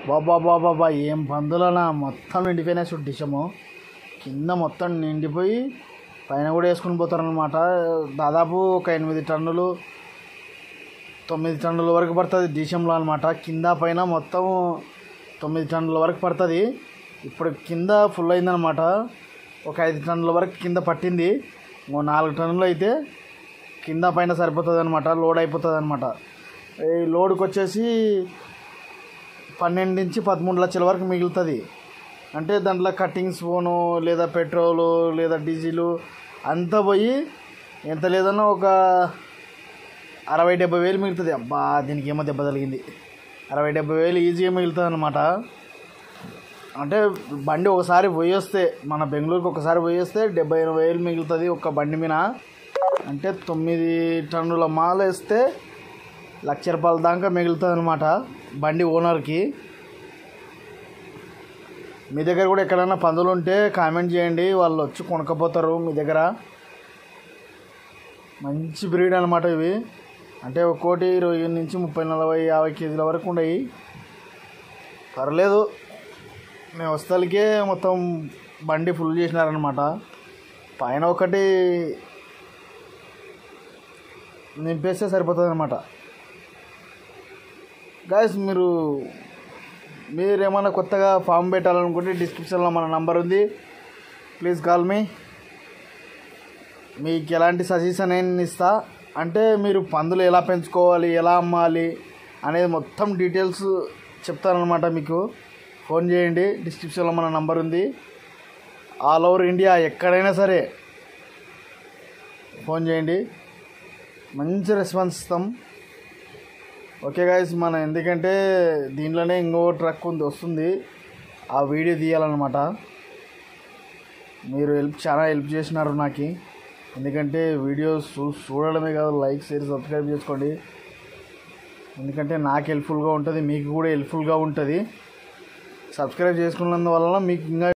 బాబా బాబా ఏం పందులనా మొత్తం నిండిపోయినాయి. చూడు డిషము కింద మొత్తం నిండిపోయి పైన కూడా వేసుకుని పోతారనమాట. దాదాపు ఒక 8 టన్నులు 9 టన్నుల వరకు పడుతుంది డిషంలో అనమాట. కింద పైన మొత్తం 9 టన్నుల వరకు పడుతుంది. ఇప్పుడు కింద ఫుల్ అయిందనమాట. ఒక 5 టన్నుల వరకు కింద పట్టింది. 4 టన్నులు అయితే కింద పైన సరిపోతుంది అనమాట. లోడ్ అయిపోతుంది అనమాట. ఈ లోడ్కి వచ్చేసి 12 నుంచి 13 లక్షల వరకు మిగులుతుంది. అంటే దాంట్లో కట్టింగ్స్ పోను లేదా పెట్రోలు లేదా డీజిలు అంతా పోయి ఎంత లేదన్నా ఒక 60-70 వేలు మిగులుతుంది. అబ్బా దీనికి ఏమో దెబ్బ తగిలింది. 60-70 వేలు ఈజీగా మిగులుతుంది అనమాట. అంటే బండి ఒకసారి పోయి వస్తే మన బెంగళూరుకి ఒకసారి పోయి వస్తే 70-80 వేలు మిగులుతుంది ఒక్క బండి మీద. అంటే 9 టన్నుల మాల వేస్తే ₹1,00,000 దాకా మిగులుతుంది అనమాట బండి ఓనర్కి. మీ దగ్గర కూడా ఎక్కడైనా పందులు ఉంటే కామెంట్ చేయండి, వాళ్ళు వచ్చి కొనుక్కపోతారు మీ దగ్గర. మంచి బ్రీడ్ అనమాట ఇవి. అంటే ఒక్కోటి 20 నుంచి 30, 40, 50 కేజీల వరకు ఉన్నాయి. పర్లేదు, మేము వస్తలకే మొత్తం బండి ఫుల్ చేసినారనమాట. పైన ఒకటి నింపేస్తే సరిపోతుంది అనమాట. గాయస్ మీరేమైనా కొత్తగా ఫామ్ పెట్టాలనుకుంటే డిస్క్రిప్షన్లో మన నంబర్ ఉంది, ప్లీజ్ కాల్ మీ. మీకు ఎలాంటి సజెషన్ నేను ఇస్తా. అంటే మీరు పందులు ఎలా పెంచుకోవాలి, ఎలా అమ్మాలి అనేది మొత్తం డీటెయిల్స్ చెప్తానమాట. మీకు ఫోన్ చేయండి, డిస్క్రిప్షన్లో మన నంబర్ ఉంది. ఆల్ ఓవర్ ఇండియా ఎక్కడైనా సరే ఫోన్ చేయండి, మంచి రెస్పాన్స్ ఇస్తాం. ఓకే గాయస్, మనం ఎందుకంటే దీంట్లోనే ఇంకో ట్రక్ వస్తుంది, ఆ వీడియో తీయాలన్నమాట. మీరు చాలా హెల్ప్ చేసినారు నాకు. ఎందుకంటే వీడియోస్ చూడడమే కాదు, లైక్, షేర్, సబ్స్క్రైబ్ చేసుకోండి. ఎందుకంటే నాకు హెల్ప్ఫుల్గా ఉంటుంది, మీకు కూడా హెల్ప్ఫుల్గా ఉంటుంది. సబ్స్క్రైబ్ చేసుకున్నందువలన మీకు ఇంకా